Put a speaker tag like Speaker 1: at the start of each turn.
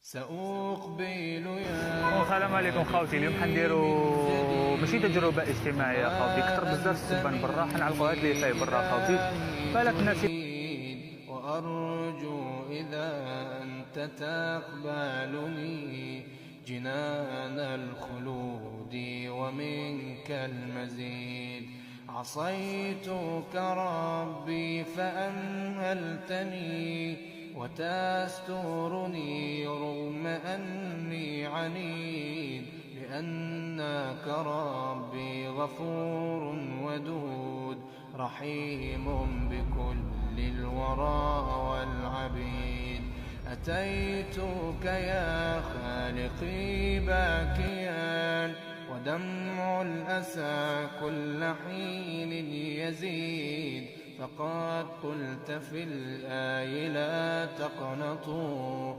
Speaker 1: سأقبل يا
Speaker 2: السلام عليكم خوتي. اليوم حنديروا ماشي تجربه اجتماعيه خوتي، كثر بزاف السبان برا، حنعلقوا هاد اللي فاي برا خوتي. بالك الناس
Speaker 1: وأرجو إذا أنت تقبلني جنان الخلود ومنك المزيد. عصيتك ربي فأمهلتني وتسترني رغم أني عنيد، لأنك ربي غفور ودود رحيم بكل الورى والعبيد. أتيتك يا خالقي باكيا ودمع الأسى كل حين يزيد، فقد قلت في الآي لا تقنطوا